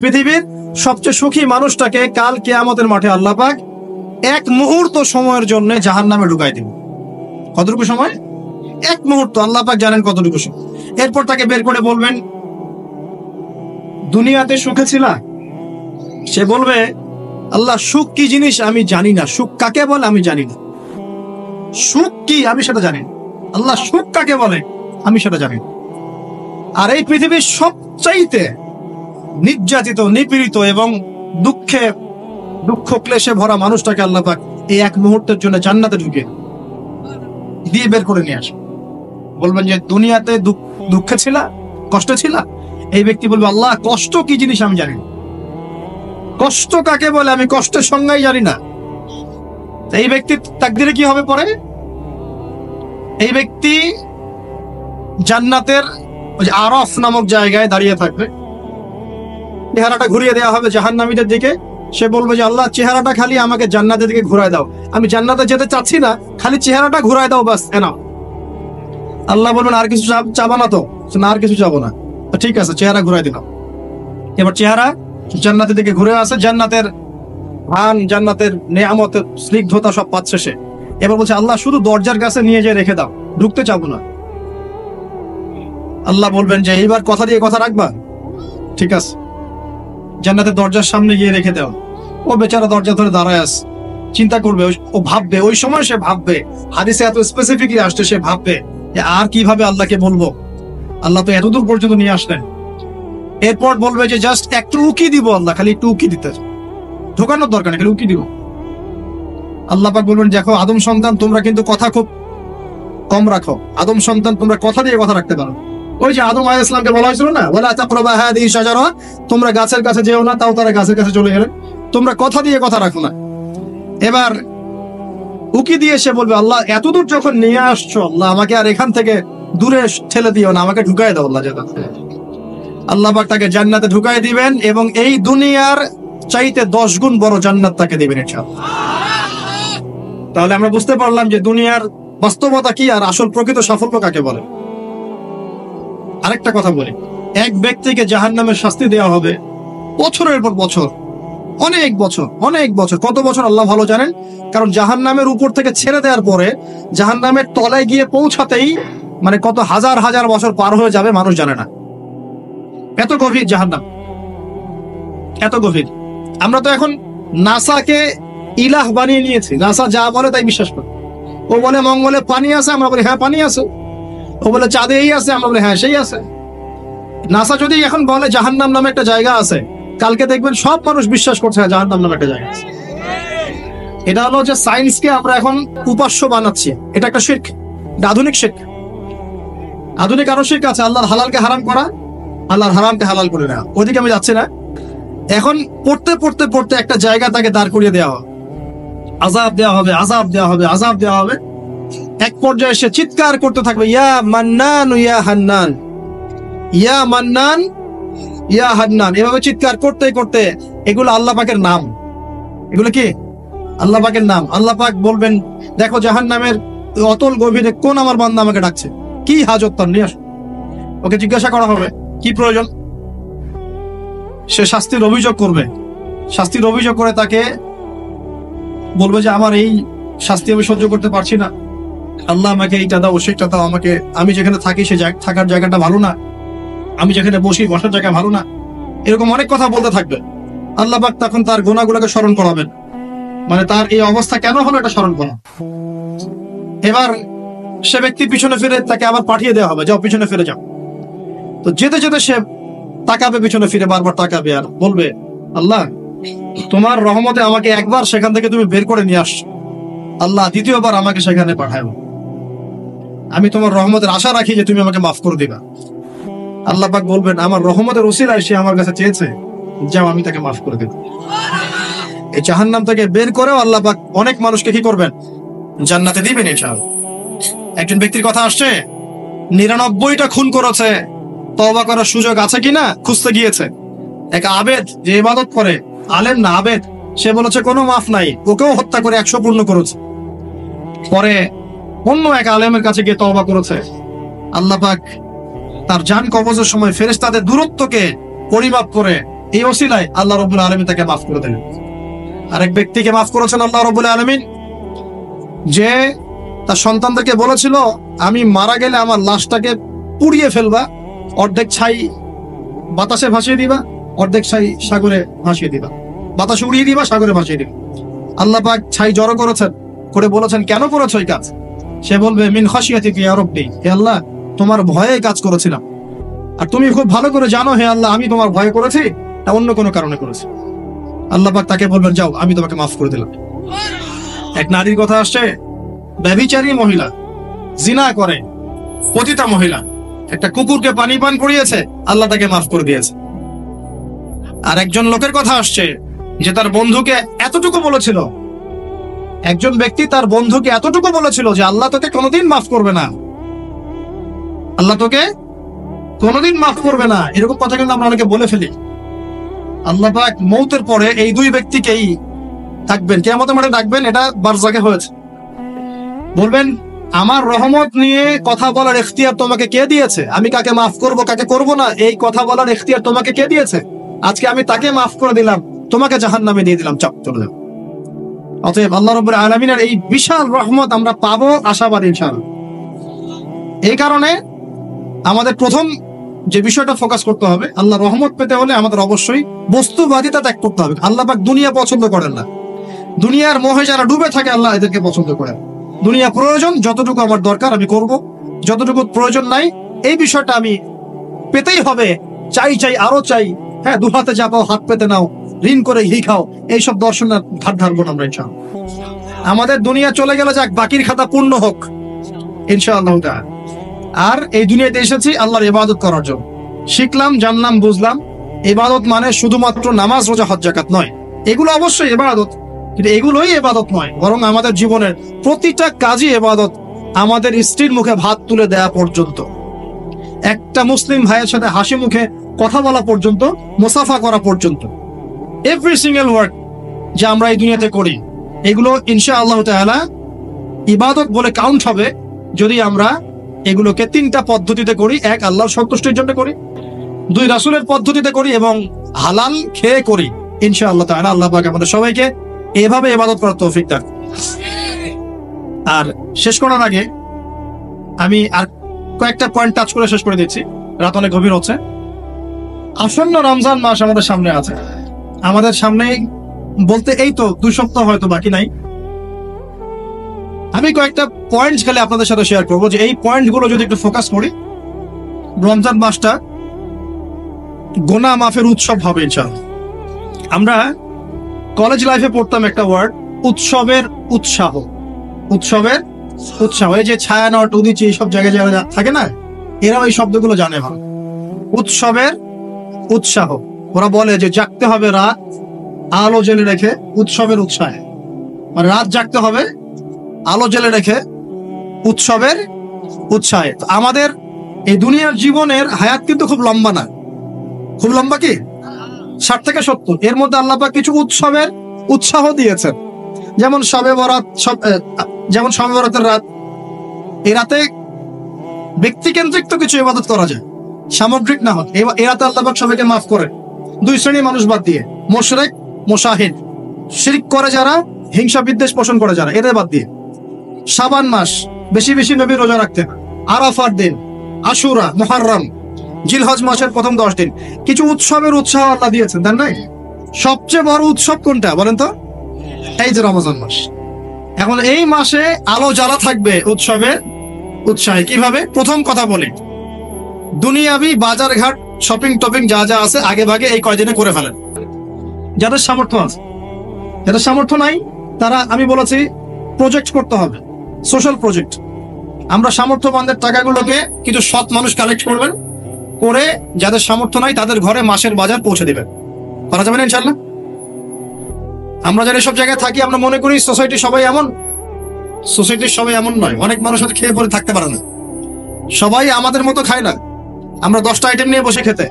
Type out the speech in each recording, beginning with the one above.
পৃথিবীর সবচেয়ে সুখী মানুষটাকে কাল কিয়ামতের মাঠে আল্লাহ পাক এক মুহূর্ত সময়ের জন্য জাহান্নামে ঢুকাই দিবেন। কতটুকু সময়? এক মুহূর্ত। আল্লাহ পাক জানেন কতটুকু সময়। এরপর তাকে বের করে বলবেন, দুনিয়াতে সুখে ছিলা? সে বলবে, আল্লাহ সুখ কি জিনিস আমি জানি না, সুখ কাকে বলে আমি জানি না, সুখ কি আমি সেটা জানি না। আল্লাহ সুখ কাকে বলে আমি সেটা জানি না। আর এই পৃথিবীর সবচাইতে নির্যাতিত, নিপীড়িত এবং দুঃখ ক্লেশে ভরা মানুষটাকে আল্লাহ পাক এই এক মুহূর্তের জন্য জান্নাতে ঢুকে দিয়ে বের করে নিয়ে আসে। বলবেন যে দুনিয়াতে দুঃখে ছিলা, কষ্টে ছিলা? এই ব্যক্তি বলবে, আল্লাহ কষ্ট কি জিনিস আমি জানি না, কষ্ট কাকে বলে আমি কষ্টের সংজ্ঞাই জানি না। এই ব্যক্তির তাকদিরে কি হবে পরে? এই ব্যক্তি জান্নাতের ওই যে আরফ নামক জায়গায় দাঁড়িয়ে থাকবে, চেহারাটা ঘুরিয়ে দেওয়া হবে জাহান্নামীদের দিকে। সে বলবে যে আল্লাহ চেহারাটা খালি আমাকে জান্নাতের দিকে ঘুরায় দাও, আমি জান্নাতে যেতে চাচ্ছি না, খালি চেহারাটা ঘুরায় দাও বাস এনাফ। আল্লাহ বলবেন আর কিছু চাবা না তো? না, আর কিছু চাবো না। ঠিক আছে, চেহারা ঘুরাই দিলাম। এবার চেহারা জান্নাতের দিকে ঘুরে আসে, জান্নাতের ধান, জান্নাতের নেয়ামতের স্নিগ্ধতা সব পাচ্ছে সে। এবার বলছে আল্লাহ শুধু দরজার কাছে নিয়ে যেয়ে রেখে দাও, ঢুকতে চাবো না। আল্লাহ বলবেন যে এইবার কথা দিয়ে কথা রাখবা? ঠিক আছে, জান্নাতের দরজার সামনে গিয়ে রেখে দাও। ও বেচারা দরজা ধরে দাঁড়ায় আছে, চিন্তা করবে, ও ভাববে, ওই সময় সে ভাববে, হাদিসে এত স্পেসিফিকলি আসছে, সে ভাববে যে আর কিভাবে আল্লাহকে বলবো, আল্লাহ তো এতদূর পর্যন্ত নিয়ে আসলেন। এরপর বলবে যে জাস্ট একটু উকি দিব, আল্লাহ খালি একটু উকি দিতে, ঢোকানোর দরকার নেই, খালি উকি দিব। আল্লাহ পাক বলবেন, দেখো আদম সন্তান তোমরা কিন্তু কথা খুব কম রাখো, আদম সন্তান তোমরা কথা দিয়ে কথা রাখতে পারো। ওই যে আদম আলাইহিস সালামকে বলা হয়েছিল না, ওয়ালা তাকরাবা হাদিহি শাজারা, তোমরা গাছের কাছে যেও না, তাও তারা গাছের কাছে চলে গেলেন। তোমরা কথা দিয়ে কথা রাখো না। এবার উকি দিয়ে সে বলবে, আল্লাহ এতদূর যখন নিয়ে আসছো, আল্লাহ আমাকে আর এখান থেকে দূরে ঠেলে দিও না, আমাকে ঢুকাই দাও আল্লাহ। আল্লাহ পাক তাকে জান্নাতে ঢুকাই দিবেন এবং এই দুনিয়ার চাইতে 10 গুণ বড় জান্নাত তাকে দিবেন ইনশাআল্লাহ। তাহলে আমরা বুঝতে পারলাম যে দুনিয়ার বাস্তবতা কি আর আসল প্রকৃত সাফল্য কাকে বলে। আরেকটা কথা বলি, এক ব্যক্তিকে জাহান্নামের শাস্তি দেওয়া হবে বছরের পর বছর, অনেক বছর, অনেক বছর। কত বছর আল্লাহ ভালো জানেন, কারণ জাহান্নামের উপর থেকে ছেড়ে দেওয়ার পরে জাহান্নামের তলায় গিয়ে পৌঁছাতেই মানে কত হাজার হাজার বছর পার হয়ে যাবে মানুষ জানে না। এত গভীর জাহান্নাম, এত গভীর। আমরা তো এখন নাসাকে ইলাহ বানিয়ে নিয়েছি, নাসা যা বলে তাই বিশ্বাস করি। ও বলে মঙ্গলে পানি আছে, আমরা বলি হ্যাঁ পানি আছে। ও বলে চাঁদে এই আছে, আমরা বলি হ্যাঁ সেই আছে। নাসা যদি এখন বলে জাহান্নাম নামে একটা জায়গা আছে, কালকে দেখবেন সব মানুষ বিশ্বাস করছে জাহান্নাম নামে একটা জায়গা আছে। এটা হলো যে সায়েন্সকে আমরা এখন উপাস্য বানাচ্ছি, এটা একটা শিরক, আধুনিক শিরক। আধুনিক আরো শিরক আছে, আল্লাহর হালালকে হারাম করা, আল্লাহর হারামকে হালাল করে নেওয়া। ওদিকে আমি যাচ্ছি না। এখন পড়তে পড়তে পড়তে একটা জায়গা তাকে দাঁড় করিয়ে দেওয়া হবে, আযাব দেওয়া হবে, আযাব দেওয়া হবে, আযাব দেওয়া হবে। এক পর্যায়ে সে চিৎকার করতে থাকবে, ইয়া মান্নান ইয়া হান্নান, ইয়া মান্নান ইয়া হান্নান। এভাবে চিৎকার করতে করতে, এগুলো আল্লাহ পাকের নাম। এগুলো কি আল্লাহ পাকের নাম। আল্লাহ পাক বলবেন, দেখো জাহান্নামের অতল গভীরে কোন আমার বান্দা আমাকে ডাকছে, কি হাজত তার, নিয়ে আসো। ওকে জিজ্ঞাসা করা হবে কি প্রয়োজন। সে শাস্তির অভিযোগ করবে, শাস্তির অভিযোগ করে তাকে বলবে যে আমার এই শাস্তি আমি সহ্য করতে পারছি না, আল্লাহ আমাকে এইটা দাও, সেইটা দাও আমাকে, আমি যেখানে থাকি সে থাকার জায়গাটা ভালো না, আমি যেখানে বসি বসার জায়গা ভালো না, এরকম অনেক কথা বলতে থাকবে। আল্লাহ পাক তখন তার গুনাহগুলোকে স্মরণ করাবেন, মানে তার এই অবস্থা কেন হলো এটা স্মরণ করা। এবার সে ব্যক্তি পিছনে ফিরে, তাকে আবার পাঠিয়ে দেওয়া হবে, যাও পিছনে ফিরে যাও। তো যেতে যেতে সে তাকাবে পিছনে ফিরে, বারবার তাকাবে আর বলবে, আল্লাহ তোমার রহমতে আমাকে একবার সেখান থেকে তুমি বের করে নিয়ে আসছো, আল্লাহ দ্বিতীয়বার আমাকে সেখানে পাঠাও, আমি তোমার রহমতের আশা রাখি যে তুমি আমাকে মাফ করে দিবা। আল্লাহ পাক বলবেন, আমার রহমতের ওসিলায় সে আমার কাছে চেয়েছে, যাও আমি তাকে মাফ করে দেব। এই জাহান্নাম থেকে বের করেও আল্লাহ পাক অনেক মানুষকে কি করবেন, জান্নাতে দিবেন ইনশাআল্লাহ। একজন ব্যক্তির কথা আসছে, 99টা খুন করেছে, তওবা করার সুযোগ আছে কিনা খুঁজতে গিয়েছে। এক আবেদ যে ইবাদত করে, আলেম না আবেদ, সে বলেছে কোনো মাফ নাই, ওকেও হত্যা করে 100 পূর্ণ করেছে। পরে অন্য এক আলেমের কাছে গিয়ে তওবা করেছে। আল্লাহ পাক তার জান কবজের সময় ফেরেশতাদের দূরত্বকে পরিমাপ করে এই ওসিলায় আল্লাহ রাব্বুল আলামিন তাকে মাফ করে দিলেন। আরেক ব্যক্তিকে মাফ করেছেন আল্লাহ রাব্বুল আলামিন, যে তার সন্তানদেরকে বলেছিল আমি মারা গেলে আমার লাশটাকে পুড়িয়ে ফেলবা, অর্ধেক ছাই বাতাসে ভাসিয়ে দিবা, অর্ধেক ছাই সাগরে ভাসিয়ে দিবা, বাতাসে উড়িয়ে দিবা, সাগরে ভাসিয়ে দিবা। আল্লাহ পাক ছাই জড়ো করেছেন, করে বলেছেন কেন করেছো এই কাজ? সে বলবে মিন খাশিয়াতিকা ইয়া রাব্বি, হে আল্লাহ তোমার ভয়ে কাজ করেছিলাম, আর তুমি খুব ভালো করে জানো হে আল্লাহ আমি তোমার ভয় করেছি না অন্য কোনো কারণে করেছি। আল্লাহ পাক তাকে বলবেন যাও আমি তোমাকে মাফ করে দিলাম। এক নারীর কথা আসছে, ব্যভিচারী মহিলা, জিনা করে, পতিতা মহিলা, একটা কুকুরকে পানি পান করিয়েছে, আল্লাহ তাকে মাফ করে দিয়েছে। আর একজন লোকের কথা আসছে যে তার বন্ধুকে এতটুকু বলেছিল, একজন ব্যক্তি তার বন্ধুকে এতটুকু বলেছিল যে আল্লাহ তোকে কোনোদিন মাফ করবে না, আল্লাহ তোকে কোনোদিন মাফ করবে না। এরকম কথা কিন্তু আমরা অনেকে বলে ফেলি। আল্লাহ পাক মৌতের পরে এই দুই ব্যক্তিকেই থাকবেন, কিয়ামতের মাঠে ডাকবেন, এটা বারজাকে হয়েছে। বলবেন আমার রহমত নিয়ে কথা বলার ইখতিয়ার তোমাকে কে দিয়েছে? আমি কাকে মাফ করব কাকে করব না এই কথা বলার ইখতিয়ার তোমাকে কে দিয়েছে? আজকে আমি তাকে মাফ করে দিলাম, তোমাকে জাহান্নামে দিয়ে দিলাম, চাপ চলে যাও। অতএব আল্লাহ রাব্বুল আলামিনের এই বিশাল রহমত আমরা পাবো, আশাবাদী ইনশাআল্লাহ। এই কারণে আমাদের প্রথম যে বিষয়টা ফোকাস করতে হবে, আল্লাহ রহমত পেতে হলে আমাদের অবশ্যই বস্তুবাদিতা ত্যাগ করতে হবে। আল্লাহ পাক দুনিয়া পছন্দ করেন না, দুনিয়ার মোহে যারা ডুবে থাকে আল্লাহ এদেরকে পছন্দ করেন। দুনিয়া প্রয়োজন, যতটুকু আমার দরকার আমি করব, যতটুকু প্রয়োজন নাই এই বিষয়টা আমি পেতেই হবে, চাই চাই আরো চাই, হ্যাঁ দু হাতে চাপাও হাত পেতে নাও, ঋণ করে ঘি খাও, এইসব দর্শন ধার ধারবো না আমরা ইনশাআল্লাহ। আমাদের দুনিয়া চলে গেলে যাক, বাকির খাতা পূর্ণ হোক ইনশাআল্লাহ তাআলা। আর এই দুনিয়াতে এসেছি আল্লাহর ইবাদত করার জন্য। শিখলাম, জানলাম, বুঝলাম ইবাদত মানে শুধুমাত্র নামাজ, রোজা, হজ, যাকাত নয়। এগুলো অবশ্যই ইবাদত, কিন্তু এগুলোই ইবাদত নয়, বরং আমাদের জীবনের প্রতিটা কাজই ইবাদত। আমাদের স্ত্রীর মুখে ভাত তুলে দেয়া পর্যন্ত, একটা মুসলিম ভাইয়ের সাথে হাসি মুখে কথা বলা পর্যন্ত, মুসাফা করা পর্যন্ত, এভরি সিঙ্গেল ওয়ার্ড যা আমরা এই দুনিয়াতে করি এগুলো ইনশাআল্লাহ তাআলা ইবাদত বলে কাউন্ট হবে যদি আমরা এগুলোকে তিনটা পদ্ধতিতে করি। এক, আল্লাহর সন্তুষ্টির জন্য করি, দুই, রাসূলের পদ্ধতিতে করি, এবং হালাল খেয়ে করি ইনশাআল্লাহ তাআলা। আল্লাহ পাক আমাদের সবাইকে এভাবে ইবাদত করার তৌফিক দান। আর শেষ করার আগে আমি আর কয়েকটা পয়েন্ট টাচ করে শেষ করে দিচ্ছি, রাত অনেক গভীর হচ্ছে। আসন্ন রমজান মাস আমাদের সামনে আছে, আমাদের সামনে বলতে এই তো 2 সপ্তাহ হয়তো বাকি নাই। আমি কয়েকটা পয়েন্ট খালি আপনাদের সাথে শেয়ার করবো, যে এই পয়েন্ট গুলো যদি একটু ফোকাস করি, রমজান মাসটা গুনাহ মাফের উৎসব হবে ইনশাআল্লাহ। আমরা কলেজ লাইফে পড়তাম একটা ওয়ার্ড, উৎসবের উৎসাহ। উৎসবের উৎসাহ, এই যে ছায়ানট, উদিচি, এইসব জায়গায় যারা থাকে না, এরাও এই শব্দগুলো জানে ভালো। উৎসবের উৎসাহ, ওরা বলে যে জাগতে হবে রাত, আলো জ্বেলে রেখে উৎসবের উৎসাহে, মানে রাত জাগতে হবে আলো জ্বেলে রেখে উৎসবের উৎসাহে। আমাদের এই দুনিয়ার জীবনের হায়াত কিন্তু খুব লম্বা না, খুব লম্বা কি 60 থেকে 70, এর মধ্যে আল্লাহ পাক কিছু উৎসবের উৎসাহ দিয়েছেন। যেমন শবে বরাত, যেমন শবে বরাতের রাত, এই রাতে ব্যক্তিকেন্দ্রিক তো কিছু ইবাদত করা যায়, সামগ্রিক না হয়। এই রাতে আল্লাহ পাক সবাইকে মাফ করে, 2 শ্রেণীর মানুষ বাদ দিয়ে, মুশরিক, মুশাহিদ, শিরক করে যারা, হিংসা বিদ্বেষ পোষণ করে যারা, এদের বাদ দিয়ে। শাবান মাস বেশি বেশি নবী রোজা রাখতেন, আরাফার দিন, আশুরা, মুহররম, জিলহজ মাসের প্রথম 10 দিন, কিছু উৎসবের উৎসাহ আল্লাহ দিয়েছেন, তাই না? সবচেয়ে বড় উৎসব কোনটা বলেন তো? এই যে রমজান মাস। এখন এই মাসে আলো জ্বালা থাকবে উৎসবের উৎসাহে। কিভাবে? প্রথম কথা বলি, দুনিয়াবি বাজার ঘাট, শপিং টপিং যা যা আছে আগে ভাগে এই কয়দিনে করে ফেলেন, যাদের সামর্থ্য আছে। যাদের সামর্থ্য নাই তারা, আমি বলেছি, প্রজেক্ট করতে হবে, সোশ্যাল প্রজেক্ট। আমরা সামর্থ্যবানদের টাকাগুলোকে কিছু সৎ মানুষ কালেক্ট করবেন, করে যাদের সামর্থ্য নাই তাদের ঘরে মাসের বাজার পৌঁছে দিবেন। করা যাবে না ইনশাআল্লাহ? আমরা যারা সব জায়গায় থাকি আমরা মনে করি সোসাইটির সবাই এমন, সোসাইটির সবাই এমন নয়। অনেক মানুষ হয়তো খেয়ে পরে থাকতে পারে না, সবাই আমাদের মতো খায় না। আমরা 10টা আইটেম নিয়ে বসে খেতে,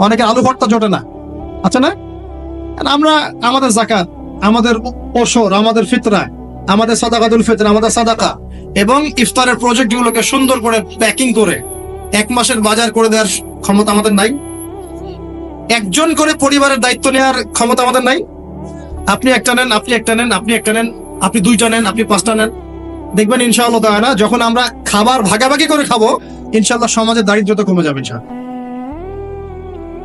অনেকে আলু ভর্তা জোটে না, আচ্ছা না? আমরা আমাদের যাকাত, আমাদের ওশর, আমাদের ফিতরা, আমাদের সাদাকাতুল ফিতর, আমাদের সাদাকা এবং ইফতারের প্রজেক্ট গুলোকে সুন্দর করে প্যাকিং করে 1 মাসের বাজার করে দেওয়ার ক্ষমতা আমাদের নাই। একজন করে পরিবারের দায়িত্ব নেওয়ার ক্ষমতা আমাদের নাই। আপনি একটা নেন, আপনি একটা নেন, আপনি একটা নেন, আপনি দুইটা নেন, আপনি পাঁচটা নেন। দেখবেন ইনশাআল্লাহ তাআলা যখন আমরা খাবার ভাগাভাগি করে খাবো, ইনশাআল্লাহ সমাজে দারিদ্রতা কমে যাবে ইনশাআল্লাহ।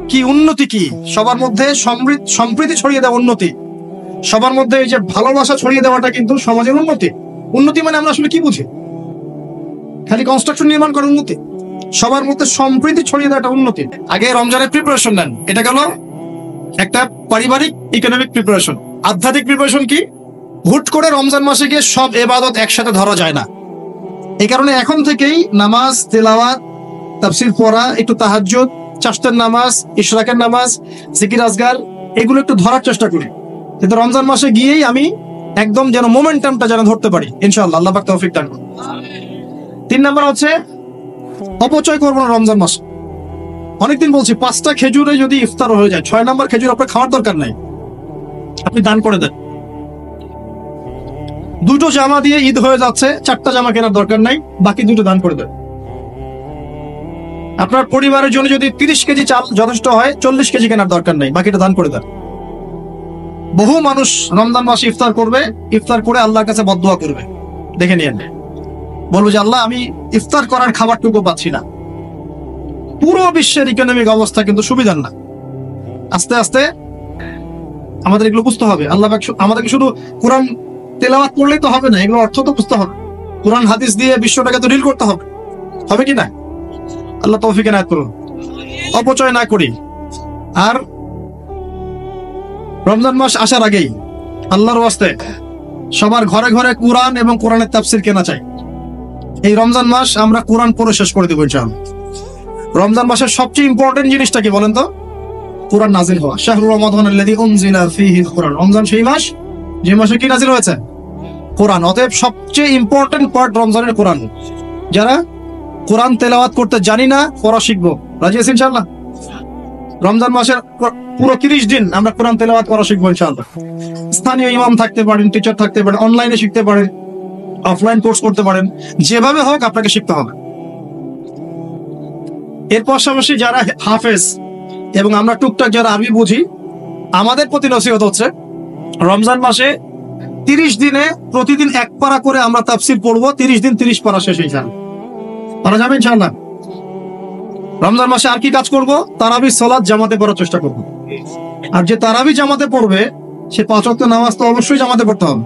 কি উন্নতি, কি সবার মধ্যে সম্প্রীতি ছড়িয়ে দেওয়া উন্নতি, সবার মধ্যে এই যে ভালোবাসা ছড়িয়ে দেওয়াটা কিন্তু সমাজের উন্নতি। উন্নতি মানে আমরা আসলে কি বুঝি? খালি কনস্ট্রাকশন নির্মাণ করার উন্নতি? সবার মধ্যে সম্প্রীতি ছড়িয়ে দেওয়াটা উন্নতি। আগে রমজানের প্রিপারেশন নেন, এটা গেল একটা পারিবারিক ইকোনমিক প্রিপারেশন। আধ্যাত্মিক প্রিপারেশন কি? হুট করে রমজান মাসে গিয়ে সব ইবাদত একসাথে ধরা যায় না। এই কারণে এখন থেকেই নামাজ, তেলাওয়াত, তাফসীর পড়া, একটু তাহাজ্জুদ, চারটার নামাজ, ইশরাকের নামাজ, জিকির আজগার, এগুলো একটু ধরার চেষ্টা করি, কিন্তু রমজান মাসে গিয়েই আমি একদম যেন মোমেন্টামটা যেন ধরতে পারি ইনশাআল্লাহ। আল্লাহ পাক তৌফিক দান করুন। 3 নাম্বার হচ্ছে অপচয় করবো না রমজান মাসে। অনেকদিন বলছি 5টা খেজুরে যদি ইফতার হয়ে যায়, 6 নাম্বার খেজুর আপনার খাওয়ার দরকার নাই, আপনি দান করে দেন। 2টো জামা দিয়ে ঈদ হয়ে যাচ্ছে, 4টা জামা কেনার দরকার নাই, বাকি 2টো দান করে দেন। আপনার পরিবারের জন্য যদি 30 কেজি চাল যথেষ্ট হয়, 40 কেজি কেনার দরকার নাই, বাকিটা দান করে দেন। বহু মানুষ রমজান মাসে ইফতার করবে, ইফতার করে আল্লাহর কাছে বদদুয়া করবে, দেখে নিয়েন, বলবো যে আল্লাহ আমি ইফতার করার খাবারটুকু পাচ্ছি না। পুরো বিশ্বের ইকোনমিক অবস্থা কিন্তু সুবিধার না। আস্তে আস্তে আমাদের এগুলো বুঝতে হবে। আল্লাহ আমাদেরকে শুধু কোরআন তেলাওয়াত করলেই তো হবে না, এগুলো অর্থ তো বুঝতে হবে। কোরআন হাদিস দিয়ে বিশ্বটাকে তো ডিল করতে হবে, হবে কি না? আল্লাহ তৌফিক এনায়েত করুন। অপচয় না করি। আর রমজান মাস আসার আগেই আল্লাহর ওয়াস্তে সবার ঘরে ঘরে কোরআন এবং কোরআনের তাফসীর কেনা চাই। এই রমজান মাস আমরা কোরআন পড়ে শেষ করে দেবো ইনশাআল্লাহ। রমজান মাসের সবচেয়ে ইম্পর্টেন্ট জিনিসটা কি বলেন তো? কোরআন নাজিল হওয়া। শাহরু রমাদানাল্লাযী উনজিলা ফীহিল কুরআন। রমজান সেই মাস যে মাসে কি নাজিল হয়েছে? কোরআন। অতএব সবচেয়ে ইম্পর্টেন্ট পার্ট রমজানের কোরআন। যারা কোরআন তেলাওয়াত করতে জানি না, পড়া শিখবো, রাজি আছি ইনশাআল্লাহ? রমজান মাসের পুরো 30 দিন আমরা কোরআন তেলাওয়াত করা শিখবো ইনশাআল্লাহ। স্থানীয় ইমাম থাকতে পারেন, টিচার থাকতে পারেন, অনলাইনে শিখতে পারেন, অফলাইন কোর্স করতে পারেন, যেভাবে হোক আপনাকে শিখতে হবে। এর পাশাপাশি যারা হাফেজ এবং আমরা টুকটাক যারা আরবি বুঝি, আমাদের প্রতি নসিহত হচ্ছে রমজান মাসে 30 দিনে প্রতিদিন 1 পারা করে আমরা তাফসীর পড়বো। 30 দিন 30 পারা শেষ হয়ে যাবে, পারা যাবে ইনশাআল্লাহ। রমজান মাসে আর কি কাজ করব? তারাবি সালাত জামাতে পড়ার চেষ্টা করব। আর যে তারাবি জামাতে পড়বে সে 5 ওয়াক্ত নামাজ তো অবশ্যই জামাতে পড়তে হবে।